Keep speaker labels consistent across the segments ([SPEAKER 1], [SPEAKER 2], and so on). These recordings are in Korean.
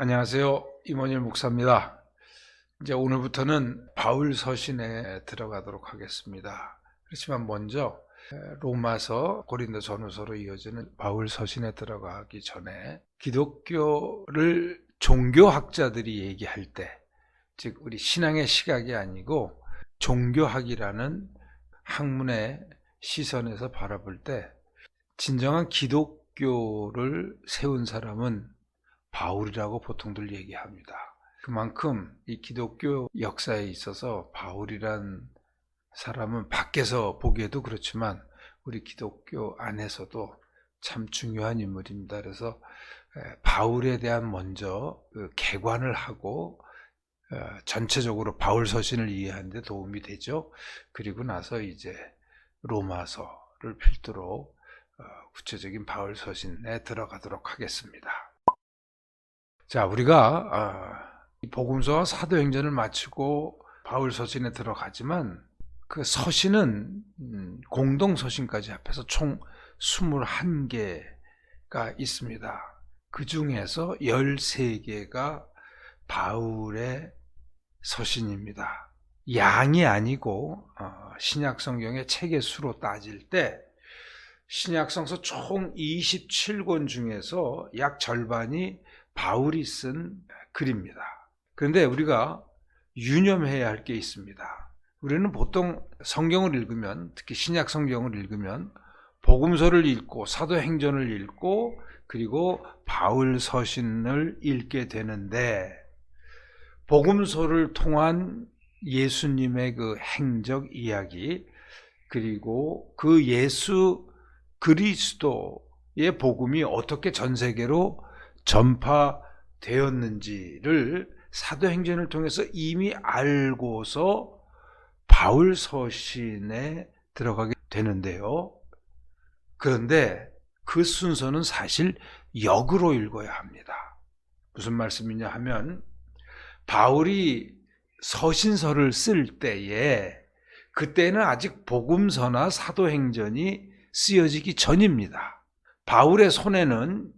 [SPEAKER 1] 안녕하세요. 임원일 목사입니다. 이제 오늘부터는 바울 서신에 들어가도록 하겠습니다. 그렇지만 먼저 로마서, 고린도 전후서로 이어지는 바울 서신에 들어가기 전에 기독교를 종교학자들이 얘기할 때, 즉 우리 신앙의 시각이 아니고 종교학이라는 학문의 시선에서 바라볼 때 진정한 기독교를 세운 사람은 바울이라고 보통들 얘기합니다. 그만큼 이 기독교 역사에 있어서 바울이란 사람은 밖에서 보기에도 그렇지만 우리 기독교 안에서도 참 중요한 인물입니다. 그래서 바울에 대한 먼저 개관을 하고 전체적으로 바울 서신을 이해하는 데 도움이 되죠. 그리고 나서 이제 로마서를 필두로 구체적인 바울 서신에 들어가도록 하겠습니다. 자, 우리가 복음서와 사도행전을 마치고 바울 서신에 들어가지만 그 서신은 공동 서신까지 합해서 총 21개가 있습니다. 그 중에서 13개가 바울의 서신입니다. 양이 아니고 신약 성경의 책의 수로 따질 때 신약 성서 총 27권 중에서 약 절반이 바울이 쓴 글입니다. 그런데 우리가 유념해야 할 게 있습니다. 우리는 보통 성경을 읽으면, 특히 신약 성경을 읽으면 복음서를 읽고 사도행전을 읽고 그리고 바울 서신을 읽게 되는데, 복음서를 통한 예수님의 그 행적 이야기, 그리고 그 예수 그리스도의 복음이 어떻게 전 세계로 전파되었는지를 사도행전을 통해서 이미 알고서 바울 서신에 들어가게 되는데요. 그런데 그 순서는 사실 역으로 읽어야 합니다. 무슨 말씀이냐 하면, 바울이 서신서를 쓸 때에 그때는 아직 복음서나 사도행전이 쓰여지기 전입니다. 바울의 손에는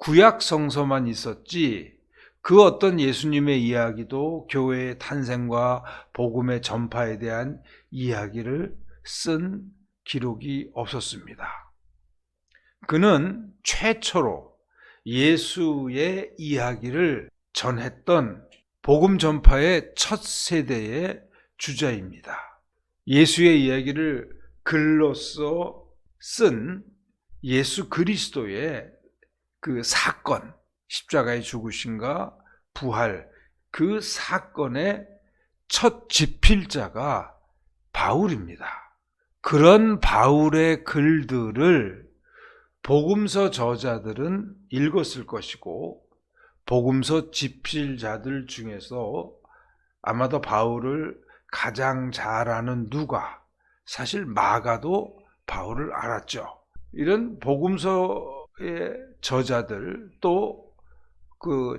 [SPEAKER 1] 구약 성서만 있었지 그 어떤 예수님의 이야기도 교회의 탄생과 복음의 전파에 대한 이야기를 쓴 기록이 없었습니다. 그는 최초로 예수의 이야기를 전했던 복음 전파의 첫 세대의 주자입니다. 예수의 이야기를 글로써 쓴 예수 그리스도의 그 사건, 십자가의 죽으심과 부활, 그 사건의 첫 집필자가 바울입니다. 그런 바울의 글들을 복음서 저자들은 읽었을 것이고, 복음서 집필자들 중에서 아마도 바울을 가장 잘 아는 누가, 사실 마가도 바울을 알았죠. 이런 복음서의 저자들, 또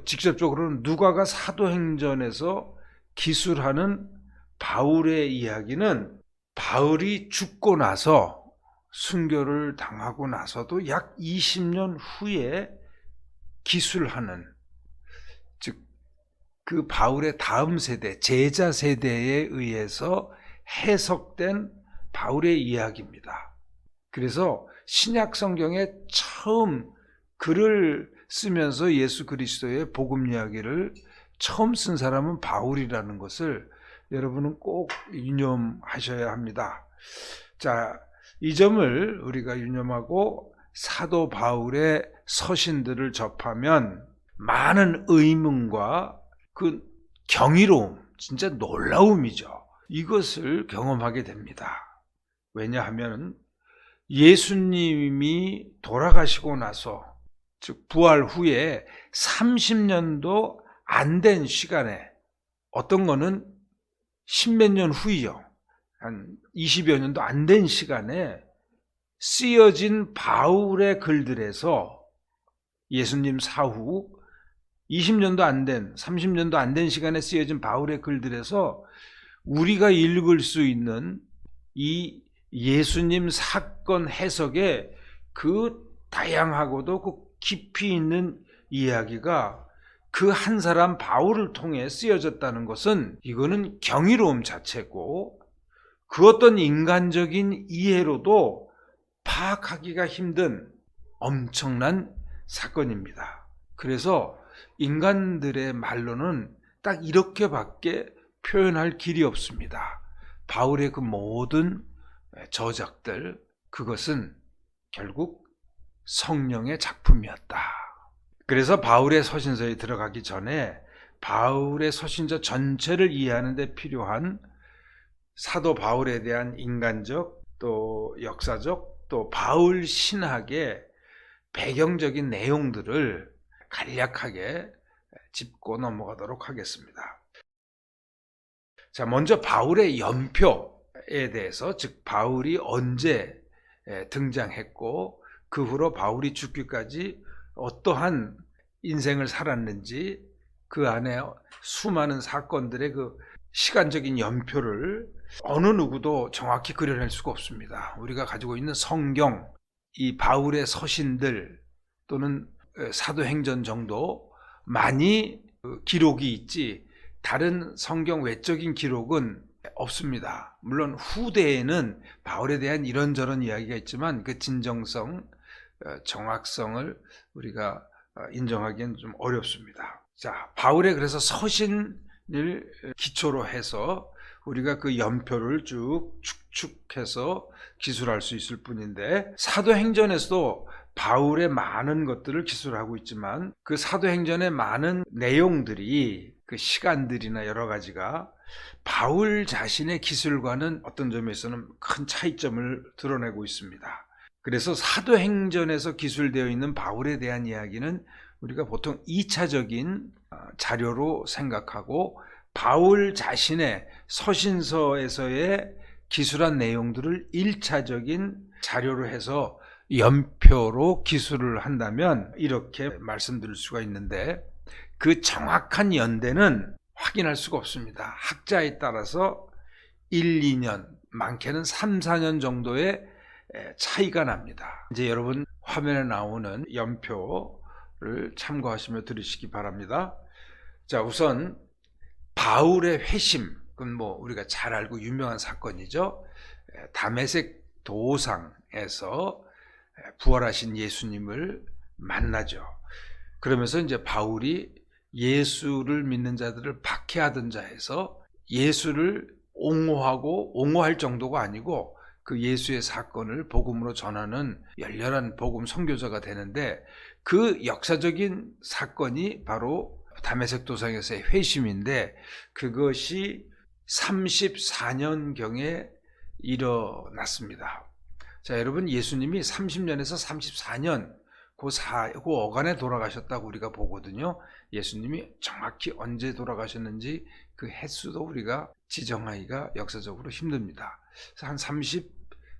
[SPEAKER 1] 직접적으로는 누가가 사도행전에서 기술하는 바울의 이야기는 바울이 죽고 나서, 순교를 당하고 나서도 약 20년 후에 기술하는, 즉 그 바울의 다음 세대, 제자 세대에 의해서 해석된 바울의 이야기입니다. 그래서 신약 성경에 처음 글을 쓰면서 예수 그리스도의 복음 이야기를 처음 쓴 사람은 바울이라는 것을 여러분은 꼭 유념하셔야 합니다. 자, 이 점을 우리가 유념하고 사도 바울의 서신들을 접하면 많은 의문과 그 경이로움, 진짜 놀라움이죠. 이것을 경험하게 됩니다. 왜냐하면 예수님이 돌아가시고 나서, 즉 부활 후에 30년도 안 된 시간에, 어떤 거는 10몇 년 후이요, 한 20여 년도 안 된 시간에 쓰여진 바울의 글들에서, 예수님 사후 20년도 안 된, 30년도 안 된 시간에 쓰여진 바울의 글들에서 우리가 읽을 수 있는 이 예수님 사건 해석의 그 다양하고도 그 깊이 있는 이야기가 그 한 사람 바울을 통해 쓰여졌다는 것은 이거는 경이로움 자체고 그 어떤 인간적인 이해로도 파악하기가 힘든 엄청난 사건입니다. 그래서 인간들의 말로는 딱 이렇게밖에 표현할 길이 없습니다. 바울의 그 모든 저작들, 그것은 결국 성령의 작품이었다. 그래서 바울의 서신서에 들어가기 전에 바울의 서신서 전체를 이해하는 데 필요한 사도 바울에 대한 인간적 또 역사적 또 바울 신학의 배경적인 내용들을 간략하게 짚고 넘어가도록 하겠습니다. 자, 먼저 바울의 연표에 대해서, 즉 바울이 언제 등장했고 그 후로 바울이 죽기까지 어떠한 인생을 살았는지 그 안에 수많은 사건들의 그 시간적인 연표를 어느 누구도 정확히 그려낼 수가 없습니다. 우리가 가지고 있는 성경, 이 바울의 서신들 또는 사도행전 정도 많이 기록이 있지 다른 성경 외적인 기록은 없습니다. 물론 후대에는 바울에 대한 이런저런 이야기가 있지만 그 진정성, 정확성을 우리가 인정하기는 좀 어렵습니다. 자, 바울의 그래서 서신을 기초로 해서 우리가 그 연표를 쭉 축축해서 기술할 수 있을 뿐인데, 사도행전에서도 바울의 많은 것들을 기술하고 있지만 그 사도행전의 많은 내용들이, 그 시간들이나 여러 가지가 바울 자신의 기술과는 어떤 점에서는 큰 차이점을 드러내고 있습니다. 그래서 사도행전에서 기술되어 있는 바울에 대한 이야기는 우리가 보통 2차적인 자료로 생각하고, 바울 자신의 서신서에서의 기술한 내용들을 1차적인 자료로 해서 연표로 기술을 한다면 이렇게 말씀드릴 수가 있는데, 그 정확한 연대는 확인할 수가 없습니다. 학자에 따라서 1, 2년, 많게는 3, 4년 정도의 차이가 납니다. 이제 여러분 화면에 나오는 연표를 참고하시며 들으시기 바랍니다. 자, 우선 바울의 회심, 그건 뭐 우리가 잘 알고 유명한 사건이죠. 다메섹 도상에서 부활하신 예수님을 만나죠. 그러면서 이제 바울이 예수를 믿는 자들을 박해하던 자에서 예수를 옹호할 정도가 아니고 그 예수의 사건을 복음으로 전하는 열렬한 복음 선교자가 되는데, 그 역사적인 사건이 바로 다메섹 도상에서의 회심인데, 그것이 34년경에 일어났습니다. 자, 여러분, 예수님이 30년에서 34년 그 어간에 돌아가셨다고 우리가 보거든요. 예수님이 정확히 언제 돌아가셨는지 그 횟수도 우리가 지정하기가 역사적으로 힘듭니다. 한 30년에서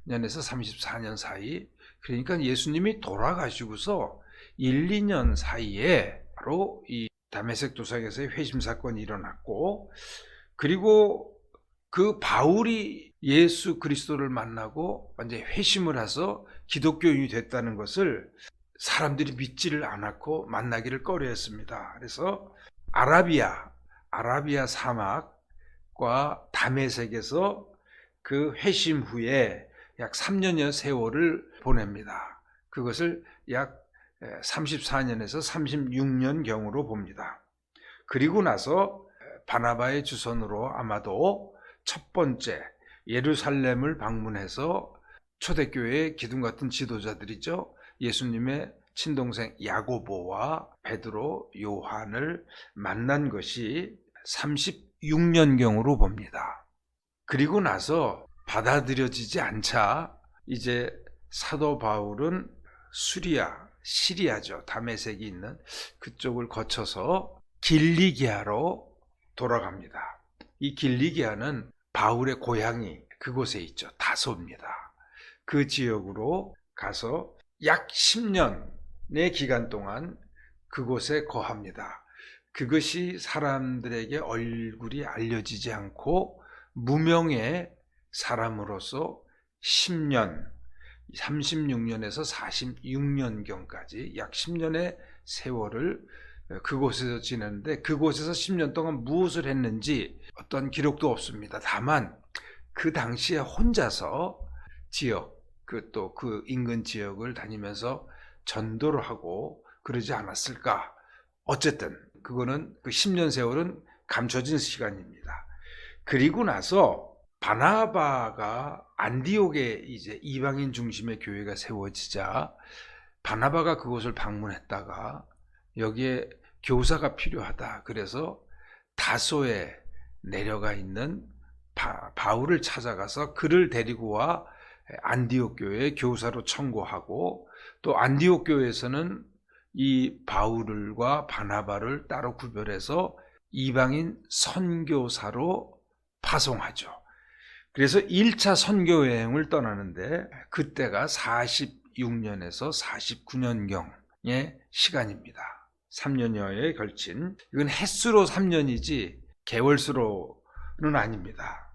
[SPEAKER 1] 34년 사이, 그러니까 예수님이 돌아가시고서 1, 2년 사이에 바로 이 다메섹 도상에서의 회심 사건이 일어났고, 그리고 그 바울이 예수 그리스도를 만나고 완전히 회심을 해서 기독교인이 됐다는 것을 사람들이 믿지를 않았고 만나기를 꺼려했습니다. 그래서 아라비아 사막과 다메섹에서 그 회심 후에 약 3년여 세월을 보냅니다. 그것을 약 34년에서 36년경으로 봅니다. 그리고 나서 바나바의 주선으로 아마도 첫 번째 예루살렘을 방문해서 초대교회의 기둥 같은 지도자들이죠. 예수님의 친동생 야고보와 베드로, 요한을 만난 것이 36년경으로 봅니다. 그리고 나서 받아들여지지 않자 이제 사도 바울은 시리아죠. 다메섹이 있는 그쪽을 거쳐서 길리기아로 돌아갑니다. 이 길리기아는 바울의 고향이 그곳에 있죠. 다소입니다. 그 지역으로 가서 약 10년의 기간 동안 그곳에 거합니다. 그것이 사람들에게 얼굴이 알려지지 않고 무명의 사람으로서 10년, 36년에서 46년경까지 약 10년의 세월을 그곳에서 지냈는데 그곳에서 10년 동안 무엇을 했는지 어떤 기록도 없습니다. 다만 그 당시에 혼자서 지역, 또 그 인근 지역을 다니면서 전도를 하고 그러지 않았을까. 어쨌든 그거는 그 10년 세월은 감춰진 시간입니다. 그리고 나서 바나바가 안디옥에 이제 이방인 중심의 교회가 세워지자 바나바가 그곳을 방문했다가 여기에 교사가 필요하다. 그래서 다소에 내려가 있는 바울을 찾아가서 그를 데리고 와 안디옥 교회에 교사로 청구하고 또 안디옥 교회에서는 이 바울과 바나바를 따로 구별해서 이방인 선교사로 파송하죠. 그래서 1차 선교 여행을 떠나는데 그때가 46년에서 49년경의 시간입니다. 3년여에 걸친, 이건 햇수로 3년이지 개월수로는 아닙니다.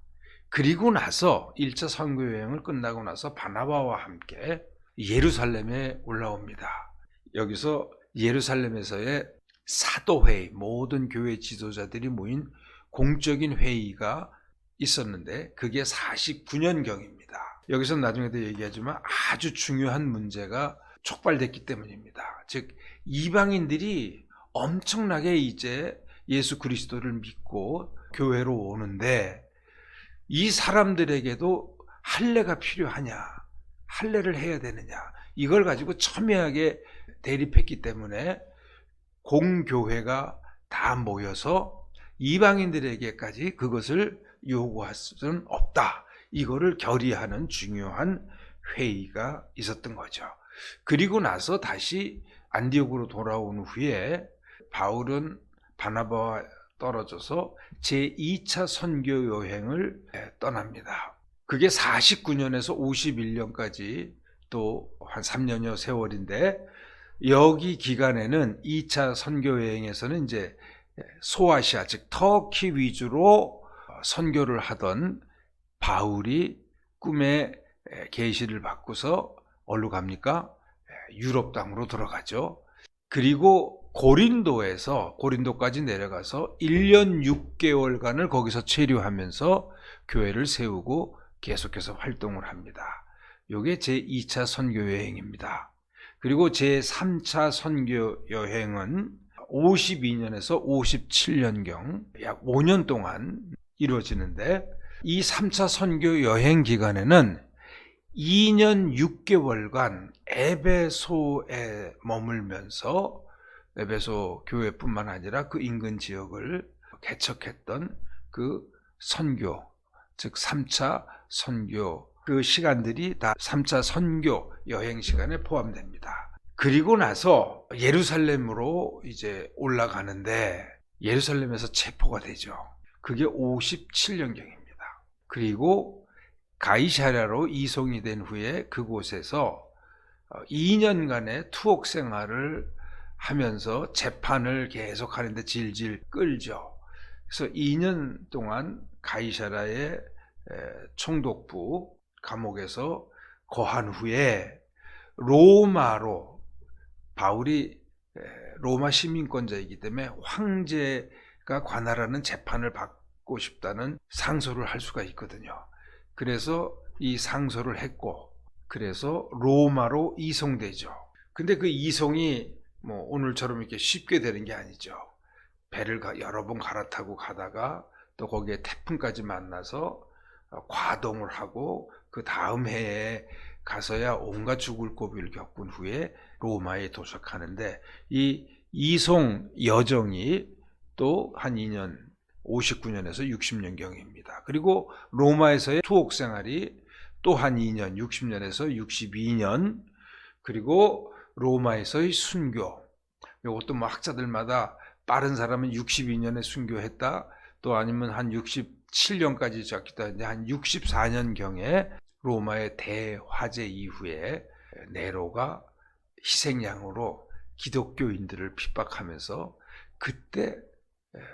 [SPEAKER 1] 그리고 나서 1차 선교 여행을 끝나고 나서 바나바와 함께 예루살렘에 올라옵니다. 여기서 예루살렘에서의 사도회의, 모든 교회 지도자들이 모인 공적인 회의가 있었는데 그게 49년경입니다. 여기서 나중에도 얘기하지만 아주 중요한 문제가 촉발됐기 때문입니다. 즉 이방인들이 엄청나게 이제 예수 그리스도를 믿고 교회로 오는데 이 사람들에게도 할례가 필요하냐, 할례를 해야 되느냐, 이걸 가지고 첨예하게 대립했기 때문에 공교회가 다 모여서 이방인들에게까지 그것을 요구할 수는 없다. 이거를 결의하는 중요한 회의가 있었던 거죠. 그리고 나서 다시 안디옥으로 돌아온 후에 바울은 바나바와 떨어져서 제2차 선교 여행을 떠납니다. 그게 49년에서 51년까지 또 한 3년여 세월인데 여기 기간에는 2차 선교 여행에서는 이제 소아시아 즉 터키 위주로 선교를 하던 바울이 꿈에 계시를 받고서 어디로 갑니까? 유럽 땅으로 들어가죠. 그리고 고린도까지 내려가서 1년 6개월간을 거기서 체류하면서 교회를 세우고 계속해서 활동을 합니다. 이게 제2차 선교 여행입니다. 그리고 제3차 선교 여행은 52년에서 57년경 약 5년 동안 이루어지는데 이 3차 선교 여행 기간에는 2년 6개월간 에베소에 머물면서 에베소 교회뿐만 아니라 그 인근 지역을 개척했던 그 선교, 즉 3차 선교, 그 시간들이 다 3차 선교 여행 시간에 포함됩니다. 그리고 나서 예루살렘으로 이제 올라가는데 예루살렘에서 체포가 되죠. 그게 57년경입니다. 그리고 가이사랴로 이송이 된 후에 그곳에서 2년간의 투옥 생활을 하면서 재판을 계속 하는데 질질 끌죠. 그래서 2년 동안 가이사랴의 총독부 감옥에서 거한 후에 로마로, 바울이 로마 시민권자이기 때문에 황제가 관할하는 재판을 받고 싶다는 상소를 할 수가 있거든요. 그래서 이 상소를 했고 그래서 로마로 이송되죠. 근데 그 이송이 뭐 오늘처럼 이렇게 쉽게 되는 게 아니죠. 배를 여러 번 갈아타고 가다가 또 거기에 태풍까지 만나서 과동을 하고 그 다음 해에 가서야 온갖 죽을 고비를 겪은 후에 로마에 도착하는데 이 이송 여정이 또 한 2년 59년에서 60년경입니다. 그리고 로마에서의 투옥 생활이 또 한 2년 60년에서 62년, 그리고 로마에서의 순교, 이것도 뭐 학자들마다 빠른 사람은 62년에 순교했다, 또 아니면 한 67년까지 잡기도 하는데 한 64년경에 로마의 대화재 이후에 네로가 희생양으로 기독교인들을 핍박하면서 그때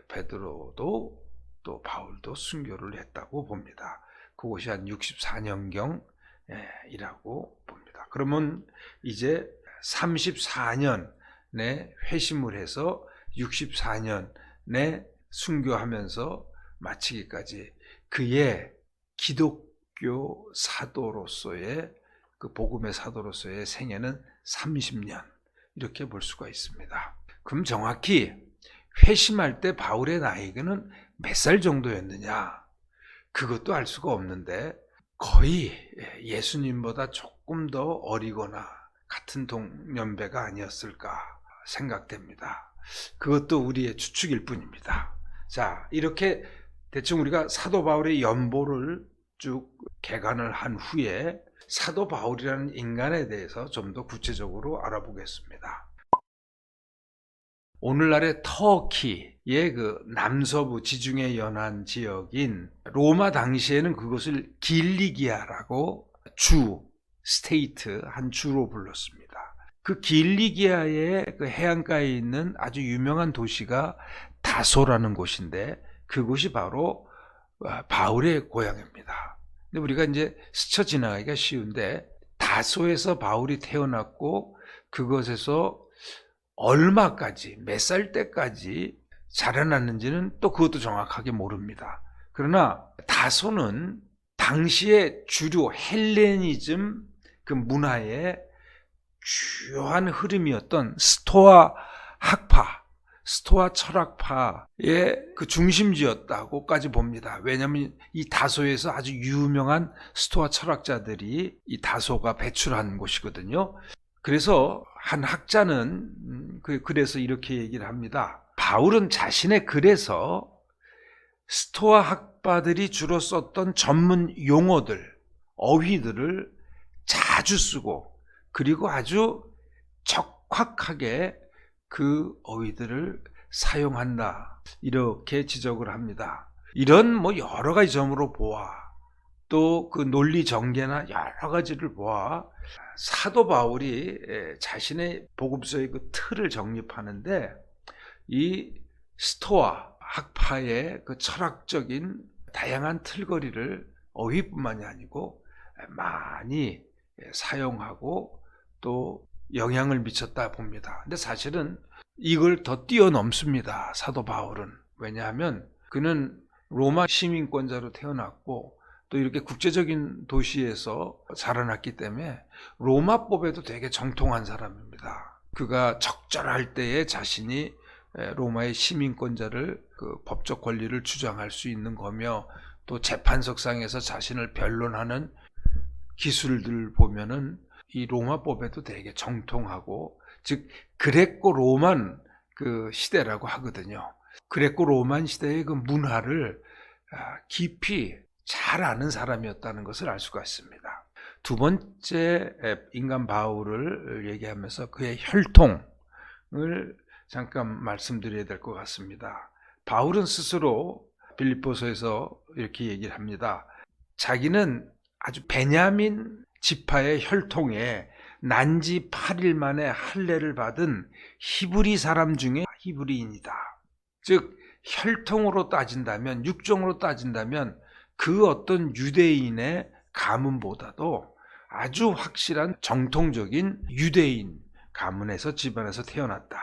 [SPEAKER 1] 베드로도 또 바울도 순교를 했다고 봅니다. 그것이 한 64년경이라고 봅니다. 그러면 이제 34년에 회심을 해서 64년에 순교하면서 마치기까지 그의 기독교 사도로서의 그 복음의 사도로서의 생애는 30년 이렇게 볼 수가 있습니다. 그럼 정확히 회심할 때 바울의 나이는 몇 살 정도였느냐? 그것도 알 수가 없는데 거의 예수님보다 조금 더 어리거나 같은 동년배가 아니었을까 생각됩니다. 그것도 우리의 추측일 뿐입니다. 자, 이렇게 대충 우리가 사도 바울의 연보를 쭉 개관을 한 후에 사도 바울이라는 인간에 대해서 좀 더 구체적으로 알아보겠습니다. 오늘날의 터키의 그 남서부 지중해 연안 지역인 로마 당시에는 그것을 길리기아라고 스테이트 한 주로 불렀습니다. 그 길리기아의 그 해안가에 있는 아주 유명한 도시가 다소라는 곳인데 그곳이 바로 바울의 고향입니다. 근데 우리가 이제 스쳐 지나가기가 쉬운데 다소에서 바울이 태어났고 그것에서 얼마까지 몇 살 때까지 자라났는지는 또 그것도 정확하게 모릅니다. 그러나 다소는 당시의 주류 헬레니즘 그 문화의 주요한 흐름이었던 스토아 학파, 스토아 철학파의 그 중심지였다고까지 봅니다. 왜냐하면 이 다소에서 아주 유명한 스토아 철학자들이 이 다소가 배출한 곳이거든요. 그래서 한 학자는 그래서 이렇게 얘기를 합니다. 바울은 자신의 글에서 스토아 학파들이 주로 썼던 전문 용어들, 어휘들을 자주 쓰고 그리고 아주 적확하게 그 어휘들을 사용한다. 이렇게 지적을 합니다. 이런 여러 가지 점으로 보아 또 그 논리 전개나 여러 가지를 보아 사도 바울이 자신의 복음서의 그 틀을 정립하는데 이 스토아 학파의 그 철학적인 다양한 틀거리를 어휘뿐만이 아니고 많이 사용하고 또 영향을 미쳤다 봅니다. 근데 사실은 이걸 더 뛰어넘습니다. 사도 바울은. 왜냐하면 그는 로마 시민권자로 태어났고 또 이렇게 국제적인 도시에서 자라났기 때문에 로마법에도 되게 정통한 사람입니다. 그가 적절할 때에 자신이 로마의 시민권자를 그 법적 권리를 주장할 수 있는 거며 또 재판석상에서 자신을 변론하는 기술들 보면은 이 로마법에도 되게 정통하고 즉 그레코 로만 그 시대라고 하거든요. 그레코 로만 시대의 그 문화를 깊이 잘 아는 사람이었다는 것을 알 수가 있습니다. 두 번째 인간 바울을 얘기하면서 그의 혈통을 잠깐 말씀드려야 될 것 같습니다. 바울은 스스로 빌립보서에서 이렇게 얘기를 합니다. 자기는 아주 베냐민 지파의 혈통에 난지 8일 만에 할례를 받은 히브리 사람 중에 히브리인이다. 즉 혈통으로 따진다면 육종으로 따진다면 그 어떤 유대인의 가문보다도 아주 확실한 정통적인 유대인 가문에서 집안에서 태어났다.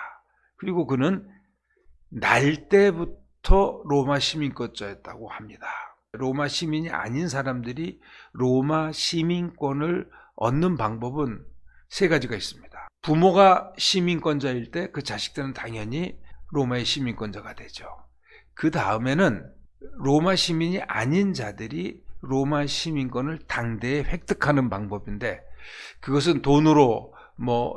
[SPEAKER 1] 그리고 그는 날 때부터 로마 시민권자였다고 합니다. 로마 시민이 아닌 사람들이 로마 시민권을 얻는 방법은 세 가지가 있습니다. 부모가 시민권자일 때 그 자식들은 당연히 로마의 시민권자가 되죠. 그 다음에는 로마 시민이 아닌 자들이 로마 시민권을 당대에 획득하는 방법인데 그것은 돈으로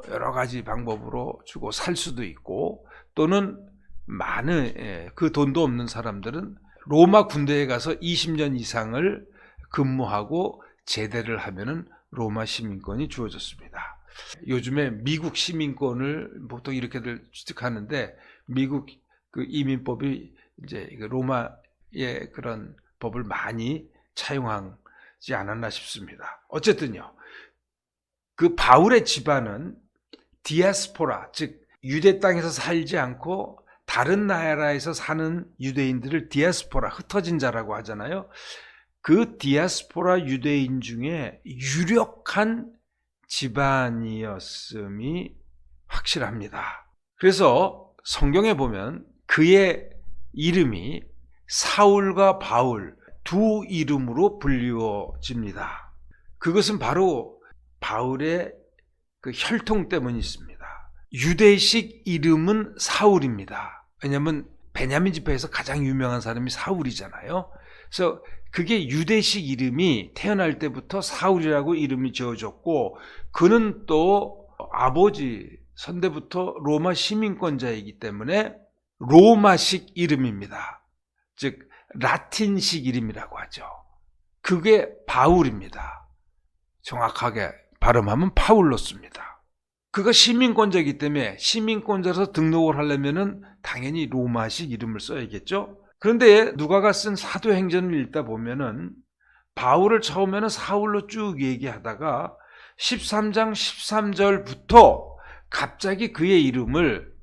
[SPEAKER 1] 여러 가지 방법으로 주고 살 수도 있고 또는 많은 그 돈도 없는 사람들은 로마 군대에 가서 20년 이상을 근무하고 제대를 하면은 로마 시민권이 주어졌습니다. 요즘에 미국 시민권을 보통 이렇게들 취득하는데 미국 그 이민법이 이제 로마의 그런 법을 많이 차용하지 않았나 싶습니다. 어쨌든요. 그 바울의 집안은 디아스포라, 즉 유대 땅에서 살지 않고 다른 나라에서 사는 유대인들을 디아스포라, 흩어진 자라고 하잖아요. 그 디아스포라 유대인 중에 유력한 집안이었음이 확실합니다. 그래서 성경에 보면 그의 이름이 사울과 바울 두 이름으로 불리워집니다. 그것은 바로 바울의 그 혈통 때문이 있습니다. 유대식 이름은 사울입니다. 왜냐하면 베냐민 지파에서 가장 유명한 사람이 사울이잖아요. 그래서 그게 유대식 이름이 태어날 때부터 사울이라고 이름이 지어졌고, 그는 또 아버지 선대부터 로마 시민권자이기 때문에 로마식 이름입니다. 즉 라틴식 이름이라고 하죠. 그게 바울입니다. 정확하게 발음하면 파울로스입니다. 그가 시민권자이기 때문에 시민권자로서 등록을 하려면은 당연히 로마식 이름을 써야겠죠. 그런데 누가가 쓴 사도행전을 읽다 보면은 바울을 처음에는 사울로 쭉 얘기하다가 13장 13절부터 갑자기 그의 이름을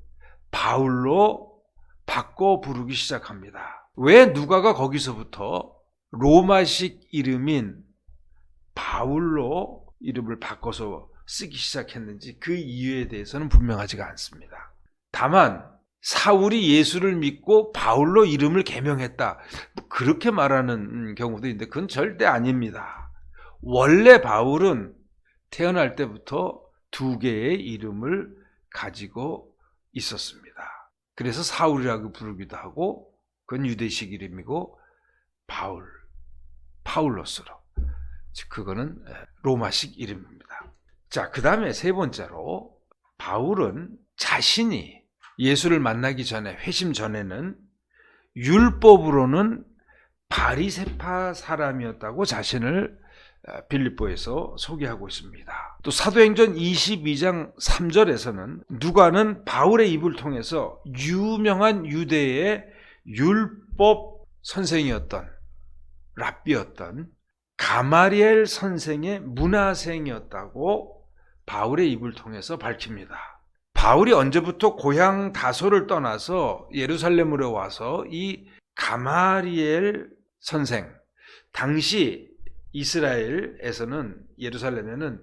[SPEAKER 1] 바울로 바꿔 부르기 시작합니다. 왜 누가가 거기서부터 로마식 이름인 바울로 이름을 바꿔서 쓰기 시작했는지 그 이유에 대해서는 분명하지가 않습니다. 다만 사울이 예수를 믿고 바울로 이름을 개명했다, 그렇게 말하는 경우도 있는데 그건 절대 아닙니다. 원래 바울은 태어날 때부터 두 개의 이름을 가지고 있었습니다. 그래서 사울이라고 부르기도 하고, 그건 유대식 이름이고, 파울로스로, 그거는 로마식 이름입니다. 자, 그 다음에 세 번째로, 바울은 자신이 예수를 만나기 전에, 회심 전에는 율법으로는 바리새파 사람이었다고 자신을 빌립보에서 소개하고 있습니다. 또 사도행전 22장 3절에서는 누가는 바울의 입을 통해서 유명한 유대의 율법 선생이었던, 랍비였던 가마리엘 선생의 문화생이었다고 바울의 입을 통해서 밝힙니다. 바울이 언제부터 고향 다소를 떠나서 예루살렘으로 와서 이 가마리엘 선생, 당시 이스라엘에서는, 예루살렘에는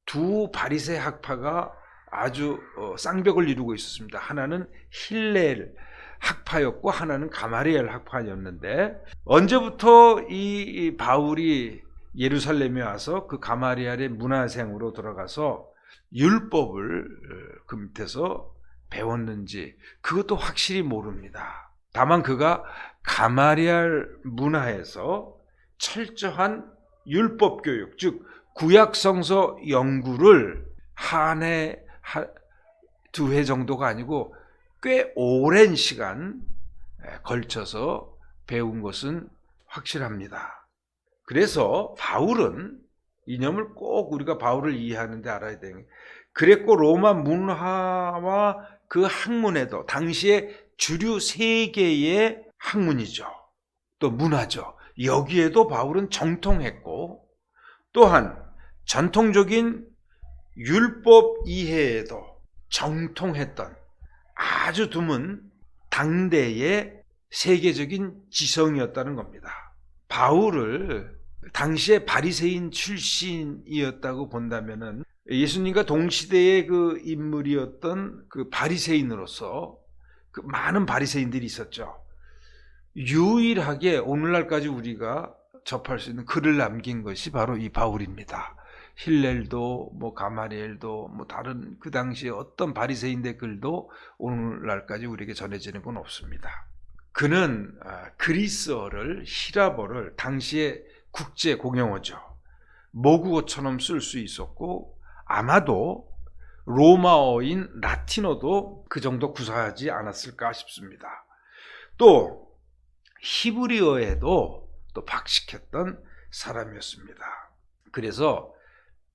[SPEAKER 1] 두 바리새 학파가 아주 쌍벽을 이루고 있었습니다. 하나는 힐렐 학파였고 하나는 가마리엘 학파였는데, 언제부터 이 바울이 예루살렘에 와서 그 가마리엘의 문화생으로 들어가서 율법을 그 밑에서 배웠는지 그것도 확실히 모릅니다. 다만 그가 가마리엘 문화에서 철저한 율법 교육, 즉 구약성서 연구를 한 해, 두 해 정도가 아니고 꽤 오랜 시간 걸쳐서 배운 것은 확실합니다. 그래서 바울은, 이념을 꼭 우리가 바울을 이해하는데 알아야 되는 게, 그레코 로마 문화와 그 학문에도 당시에 주류 세계의 학문이죠. 또 문화죠. 여기에도 바울은 정통했고, 또한 전통적인 율법 이해에도 정통했던 아주 드문 당대의 세계적인 지성이었다는 겁니다. 바울을 당시에 바리새인 출신이었다고 본다면은 예수님과 동시대의 그 인물이었던 그 바리새인으로서 그 많은 바리새인들이 있었죠. 유일하게 오늘날까지 우리가 접할 수 있는 글을 남긴 것이 바로 이 바울입니다. 힐렐도 가마리엘도 다른 그 당시에 어떤 바리새인의 글도 오늘날까지 우리에게 전해지는 건 없습니다. 그는 그리스어를, 히라보를 당시에 국제 공용어죠. 모국어처럼 쓸 수 있었고, 아마도 로마어인 라틴어도 그 정도 구사하지 않았을까 싶습니다. 또 히브리어에도 또 박식했던 사람이었습니다. 그래서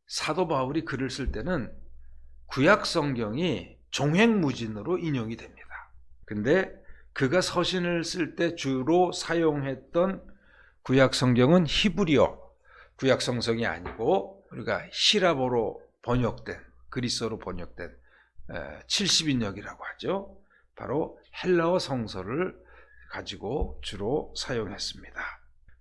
[SPEAKER 1] 사도 바울이 글을 쓸 때는 구약 성경이 종횡무진으로 인용이 됩니다. 근데 그가 서신을 쓸 때 주로 사용했던 구약 성경은 히브리어 구약 성경이 아니고 우리가 히라보로 번역된, 그리스어로 번역된 70인역이라고 하죠. 바로 헬라어 성서를 가지고 주로 사용했습니다.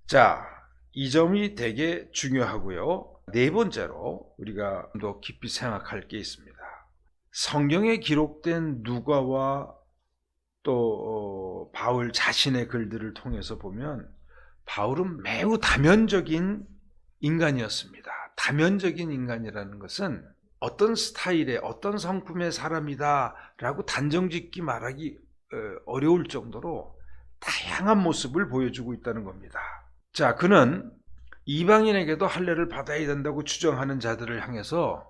[SPEAKER 1] 자, 이 점이 되게 중요하고요. 네 번째로 우리가 더 깊이 생각할 게 있습니다. 성경에 기록된 누가와 또 바울 자신의 글들을 통해서 보면 바울은 매우 다면적인 인간이었습니다. 다면적인 인간이라는 것은 어떤 스타일의 어떤 성품의 사람이다라고 단정짓기 말하기 어려울 정도로 다양한 모습을 보여주고 있다는 겁니다. 자, 그는 이방인에게도 할례를 받아야 된다고 주장하는 자들을 향해서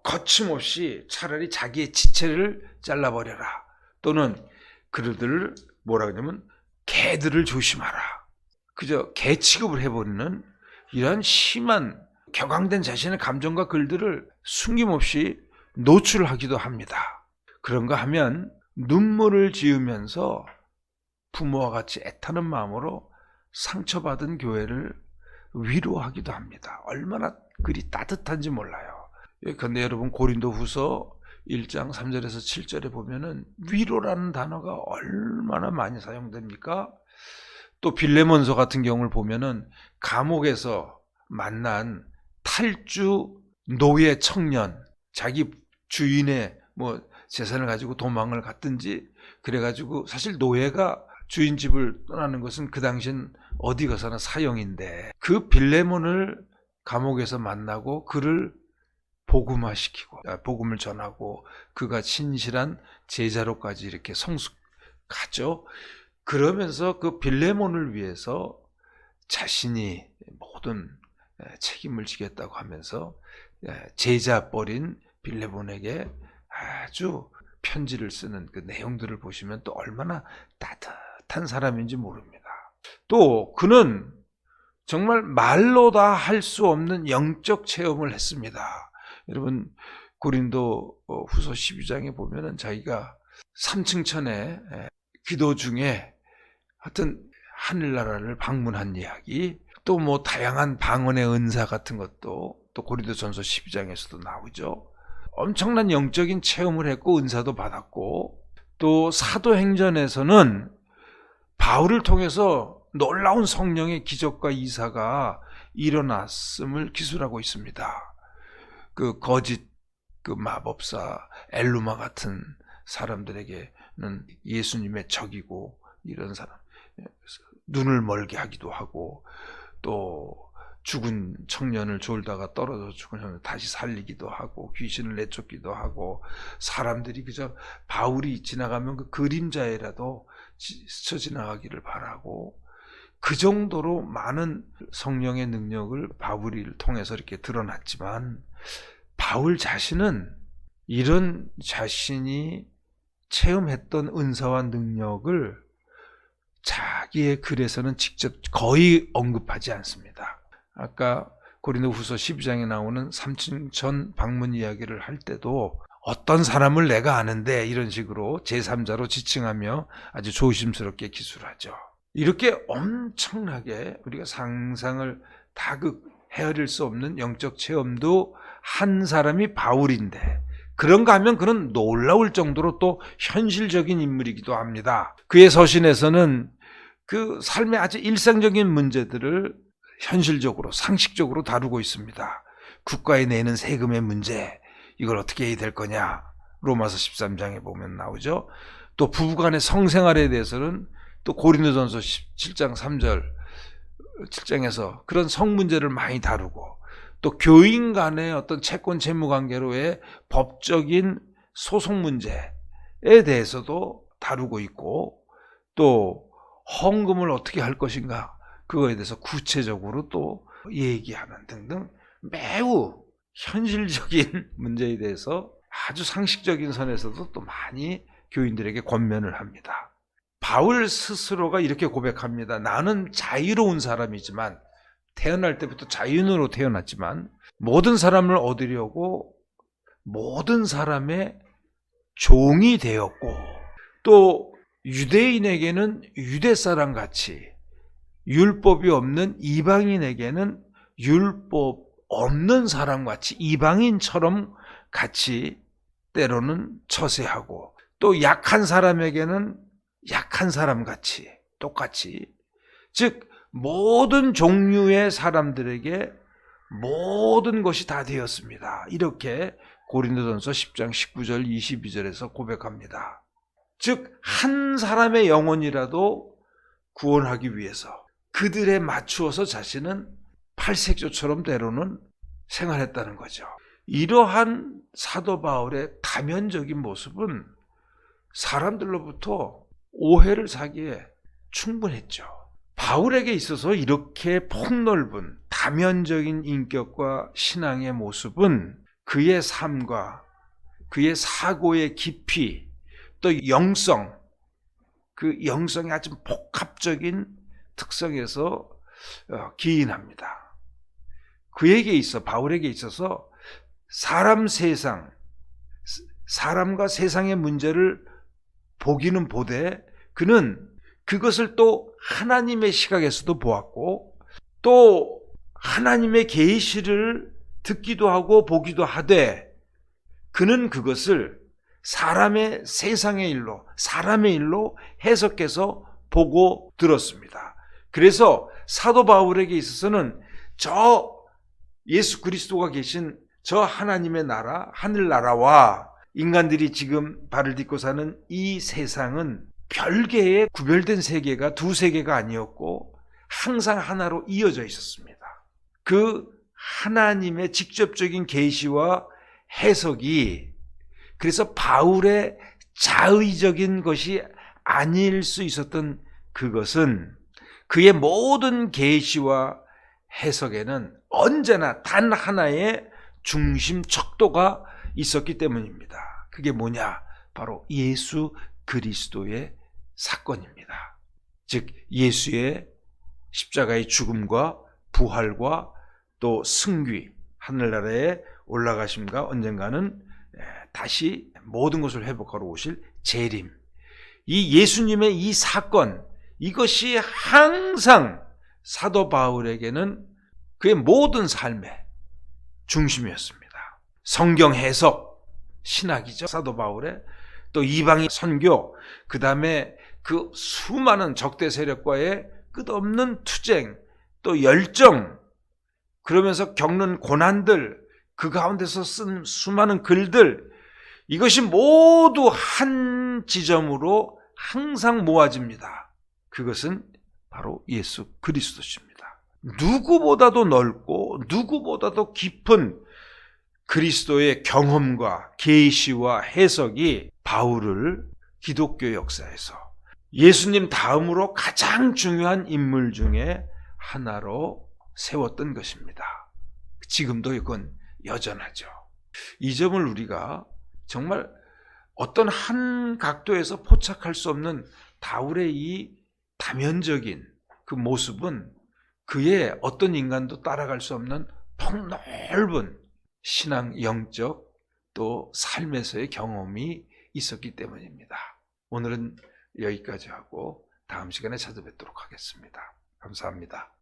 [SPEAKER 1] 거침없이 차라리 자기의 지체를 잘라버려라, 또는 그들을 뭐라 그러냐면 개들을 조심하라, 그저 개 취급을 해버리는 이러한 심한 격앙된 자신의 감정과 글들을 숨김없이 노출하기도 합니다. 그런가 하면 눈물을 지으면서 부모와 같이 애타는 마음으로 상처받은 교회를 위로하기도 합니다. 얼마나 그리 따뜻한지 몰라요. 그런데 여러분, 고린도후서 1장 3절에서 7절에 보면은 위로라는 단어가 얼마나 많이 사용됩니까? 또 빌레몬서 같은 경우를 보면은 감옥에서 만난 탈주 노예 청년, 자기 주인의 재산을 가지고 도망을 갔든지 그래가지고, 사실 노예가 주인 집을 떠나는 것은 그 당시엔 어디 가서나 사형인데, 그 빌레몬을 감옥에서 만나고 그를 복음화시키고 복음을 전하고 그가 신실한 제자로까지 이렇게 성숙하죠. 그러면서 그 빌레몬을 위해서 자신이 모든 책임을 지겠다고 하면서 제자 버린 빌레몬에게 아주 편지를 쓰는 그 내용들을 보시면 또 얼마나 따뜻한 사람인지 모릅니다. 또 그는 정말 말로 다 할 수 없는 영적 체험을 했습니다. 여러분, 고린도 후서 12장에 보면은 자기가 3층 천에 기도 중에 하여튼 하늘나라를 방문한 이야기, 또 다양한 방언의 은사 같은 것도 또 고린도전서 12장에서도 나오죠. 엄청난 영적인 체험을 했고 은사도 받았고, 또 사도행전에서는 바울을 통해서 놀라운 성령의 기적과 이사가 일어났음을 기술하고 있습니다. 그 거짓 마법사 엘루마 같은 사람들에게는 예수님의 적이고, 이런 사람 눈을 멀게 하기도 하고, 또 죽은 청년을 졸다가 떨어져 죽은 청년을 다시 살리기도 하고, 귀신을 내쫓기도 하고, 사람들이 그저 바울이 지나가면 그 그림자에라도 스쳐 지나가기를 바라고, 그 정도로 많은 성령의 능력을 바울을 통해서 이렇게 드러났지만, 바울 자신은 이런 자신이 체험했던 은사와 능력을 자기의 글에서는 직접 거의 언급하지 않습니다. 아까 고린도후서 12장에 나오는 3층 천 방문 이야기를 할 때도 어떤 사람을 내가 아는데, 이런 식으로 제3자로 지칭하며 아주 조심스럽게 기술하죠. 이렇게 엄청나게 우리가 상상을 다 헤아릴 수 없는 영적 체험도 한 사람이 바울인데, 그런가 하면 그는 놀라울 정도로 또 현실적인 인물이기도 합니다. 그의 서신에서는 그 삶의 아주 일상적인 문제들을 현실적으로 상식적으로 다루고 있습니다. 국가에 내는 세금의 문제, 이걸 어떻게 해야 될 거냐, 로마서 13장에 보면 나오죠. 또 부부간의 성생활에 대해서는 또 고린도전서 7장 3절 7장에서 그런 성 문제를 많이 다루고, 또 교인 간의 어떤 채권 채무 관계로의 법적인 소송 문제에 대해서도 다루고 있고, 또 헌금을 어떻게 할 것인가, 그거에 대해서 구체적으로 또 얘기하는 등등 매우 현실적인 문제에 대해서 아주 상식적인 선에서도 또 많이 교인들에게 권면을 합니다. 바울 스스로가 이렇게 고백합니다. 나는 자유로운 사람이지만, 태어날 때부터 자유인으로 태어났지만 모든 사람을 얻으려고 모든 사람의 종이 되었고, 또 유대인에게는 유대 사람같이, 율법이 없는 이방인에게는 율법 없는 사람같이, 이방인처럼 같이 때로는 처세하고, 또 약한 사람에게는 약한 사람같이 똑같이, 즉 모든 종류의 사람들에게 모든 것이 다 되었습니다. 이렇게 고린도전서 10장 19절 22절에서 고백합니다. 즉 한 사람의 영혼이라도 구원하기 위해서 그들에 맞추어서 자신은 팔색조처럼 때로는 생활했다는 거죠. 이러한 사도 바울의 다면적인 모습은 사람들로부터 오해를 사기에 충분했죠. 바울에게 있어서 이렇게 폭넓은 다면적인 인격과 신앙의 모습은 그의 삶과 그의 사고의 깊이, 또 영성, 그 영성의 아주 복합적인 특성에서 기인합니다. 그에게 있어, 바울에게 있어서 사람과 세상의 문제를 보기는 보되 그는 그것을 또 하나님의 시각에서도 보았고 또 하나님의 계시를 듣기도 하고 보기도 하되 그는 그것을 세상의 일로, 사람의 일로 해석해서 보고 들었습니다. 그래서 사도 바울에게 있어서는 저 예수 그리스도가 계신 저 하나님의 나라, 하늘나라와 인간들이 지금 발을 딛고 사는 이 세상은 별개의 구별된 세계가 두 세계가 아니었고 항상 하나로 이어져 있었습니다. 그 하나님의 직접적인 계시와 해석이 그래서 바울의 자의적인 것이 아닐 수 있었던 그것은 그의 모든 계시와 해석에는 언제나 단 하나의 중심 척도가 있었기 때문입니다. 그게 뭐냐? 바로 예수 그리스도의 사건입니다. 즉 예수의 십자가의 죽음과 부활과 또 승귀, 하늘나라에 올라가심과 언젠가는 다시 모든 것을 회복하러 오실 재림. 이 예수님의 이 사건, 이것이 항상 사도 바울에게는 그의 모든 삶의 중심이었습니다. 성경 해석, 신학이죠. 사도 바울의 또 이방인 선교, 그 다음에 그 수많은 적대 세력과의 끝없는 투쟁, 또 열정, 그러면서 겪는 고난들, 그 가운데서 쓴 수많은 글들, 이것이 모두 한 지점으로 항상 모아집니다. 그것은 바로 예수 그리스도십니다. 누구보다도 넓고 누구보다도 깊은 그리스도의 경험과 계시와 해석이 바울을 기독교 역사에서 예수님 다음으로 가장 중요한 인물 중에 하나로 세웠던 것입니다. 지금도 이건 여전하죠. 이 점을 우리가 정말 어떤 한 각도에서 포착할 수 없는 바울의 이 다면적인 그 모습은 그의 어떤 인간도 따라갈 수 없는 폭넓은 신앙, 영적 또 삶에서의 경험이 있었기 때문입니다. 오늘은 여기까지 하고 다음 시간에 찾아뵙도록 하겠습니다. 감사합니다.